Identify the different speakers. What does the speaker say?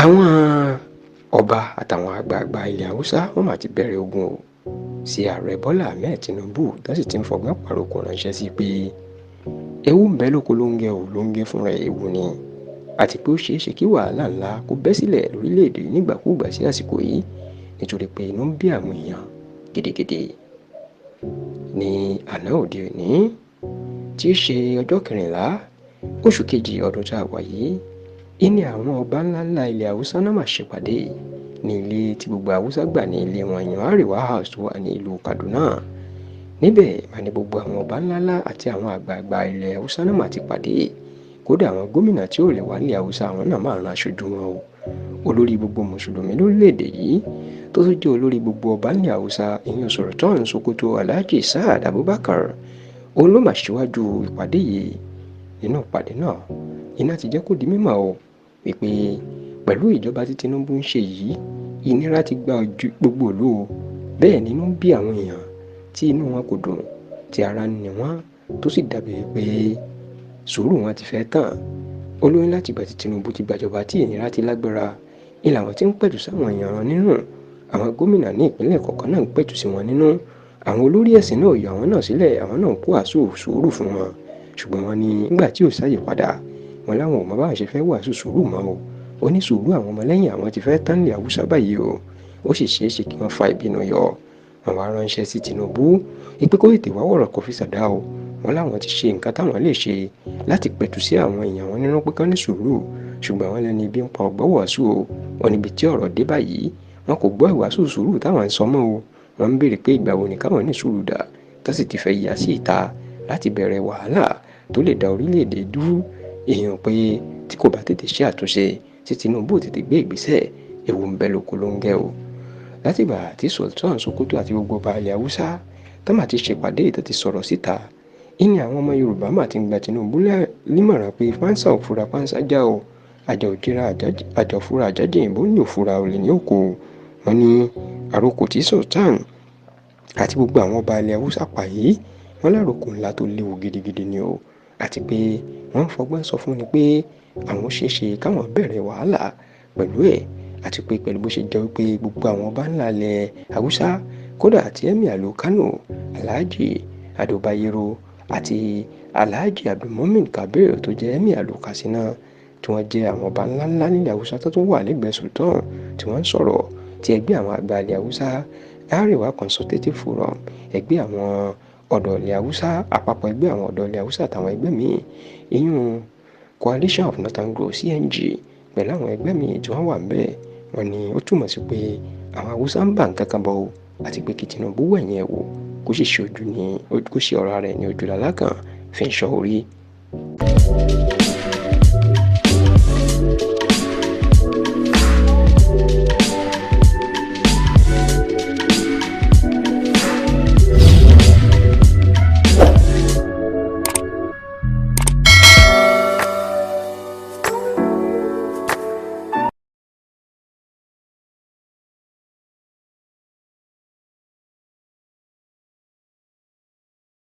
Speaker 1: Àwọn ọba àtàwọn àgbààgbà ilẹ̀ Haúsá wọ́n mà ti bẹ̀rẹ̀ ogun o sí ààrẹ Bọ́lá Ahmed Tinubu tó sì ti ń fọgbọ́n pàrokò ránṣẹ́ sí pé ewu ń bẹ lóko lóńgẹ́ ò lóńgẹ́ fúnra ewu ni, àti pé ó ṣeé ṣe kí wàhálà ńlá kó bẹ́ sílẹ̀ lórílẹ̀‐èdè nígbàkúùgbà sí àsìkò yìí nítorí pé inú ń bí àwọn èèyàn gidigidi. Ní àná òde òní tí í ṣe ọjọ́ 14 oṣù kejì ọdún tá a wà yìí, ìní àwọn ọba ńláńlá ilẹ̀ Haúsá náà mà ṣèpàdé ní ilé tí gbogbo Haúsá gbà ní ilé wọn yan Wahala House tó wà ní ìlú Kaduna. Níbẹ̀ mà ní gbogbo àwọn ọba ńláńlá àti àwọn àgbààgbà ilẹ̀ Haúsá náà mà ti pàdé. Kódà àwọn gómìnà tí ò lè wá ilẹ̀ Haúsá àwọn náà máa ran aṣojú wọn o. Olórí gbogbo mùsùlùmí lórílẹ̀‐èdè yìí tó tún jẹ́ olórí gbogbo ọba ilẹ̀ Haúsá ìyẹn Sultan Sokoto Alhaji Saad Abubakar, òun ló mà ṣíwájú ìpàdé yìí. Nínú ìpàdé náà iná ti jẹ́ kó di mímọ̀ o wípé pẹ̀lú ìjọba tí Tinubu ń ṣe yìí, ìnira ti gba ojú gbogbo ìlú o. Bẹ́ẹ̀ nínú ń bí àwọn èèyàn tí inú wọn kò dùn, tí ara ń ni wọ́n, tó sì dàbí pé sùúrù wọn ti fẹ́ tán. Olóyún láti ìgbà tí Tinubu ti gbàjọba tí ìnira ti lágbára ni làwọn tí ń pẹ̀tù sáwọn èèyàn wọn nínú. Àwọn gómìnà ní ìpínlẹ̀ kọ̀ọ̀kan náà ń pẹ̀tù sí wọn nínú. Àwọn olórí ẹ̀sìn náà yọ àwọn náà sílẹ̀, àwọn náà ń kó àsù sùúrù fún wọn. Ṣùgbọ́n wọ́n ní nígbà tí ò sáyè padà, wọn láwọn ò mọ báwọn ṣe fẹ́ wàásù sùúrù mọ́ o. Ó ní sùúrù àwọn ọmọlẹ́yìn àwọn ti fẹ́ tán ní Haúsá báyìí o. Ó sì ṣeé ṣe kí wọ́n fa ìbínú yọ. Wọ́n wá ránṣẹ́ sí Tinubu ìpé kó tètè wá wọ̀rọ̀ kó fi ṣàdá o. Wọ́n láwọn ti ṣe nǹkan táwọn lè ṣe láti pẹ̀tù sí àwọn èèyàn wọn nínú pé kán ní sùúrù. Ṣùgbọ́n wọ́n lẹ́ni ibi ń pa ọ̀gbọ́ wàásù o. Wọ́n níbi tí ọ̀rọ̀ dé báyìí wọn kò gbọ́ ìwàásù sùúrù táwọn ń sọ mọ́ o. Wọ́n ń béèrè pé ìgbà wo ni káwọn ní sùúrù dà, tó sì ti fẹ́ yà sí ìta láti bẹ̀rẹ̀ wàhálà tó lè da orílẹ̀-èdè dúró. Èèyàn pé tí kò bá tètè ṣe àtúnṣe tí Tinubu tètè gbé ìgbésẹ̀, ewu ń bẹ lóko lóńgẹ́ o. Látìgbà tí Sultan Sokoto àti gbogbo ọba ilẹ̀ Haúsá tó mà ti ṣèpàdé tó ti sọ̀rọ̀ síta, ìní àwọn ọmọ Yorùbá mà ti ń gba Tinubu nímọ̀ràn pé pánsá ò fura pánsá já o, àjà òjìra àjà òfura àjájẹ ìbò ní òfura olè ní òkò. Wọ́n ní àròkò tí Sultan àti gbogbo àwọn ọba ilẹ̀ Haúsá pa yìí, wọ́n láròkò ńlá tó léwu gidigidi ni o. Àti pé wọ́n ń fọgbọ́n sọ fún ni pé àwọn ṣeéṣe káwọn bẹ̀rẹ̀ wàhálà pẹ̀lú ẹ̀, àti pé pẹ̀lú bó ṣe jẹ́ wípé gbogbo àwọn ọba ńlá ilẹ̀ Haúsá, kódà àti Emir ìlú Kano Alhaji Adobayero àti Alhaji Abdulmumin Kabir tó jẹ́ Emir ìlú Katsina, tí wọ́n jẹ́ àwọn ọba ńláńlá nílẹ̀ Haúsá tó tún wà lẹ́gbẹ̀ẹ́ Sultan, tí wọ́n ń sọ̀rọ̀ tí ẹgbẹ́ àwọn àgbà ilẹ̀ Haúsá Arewa Consultative Forum, ẹgbẹ́ àwọn ọ̀dọ́ ilẹ̀ Haúsá, àpapọ̀ ẹgbẹ́ àwọn ọ̀dọ́ ilẹ̀ Haúsá àtàwọn ẹgbẹ́ míì, ìyún Coalition of Northern Growth CNG pẹ̀lú àwọn ẹgbẹ́ míì tí wọ́n wà ń bẹ̀. Wọ́n ní ó túmọ̀ sí pé àwọn Haúsá ń bà nǹkan kan bọ̀ o, àti pé kí Tinubu wẹ̀yìn ẹ̀ wò kó sì ṣe ọ̀rọ̀ rẹ̀ ní ojú làlákàn fi ń ṣọ́ orí.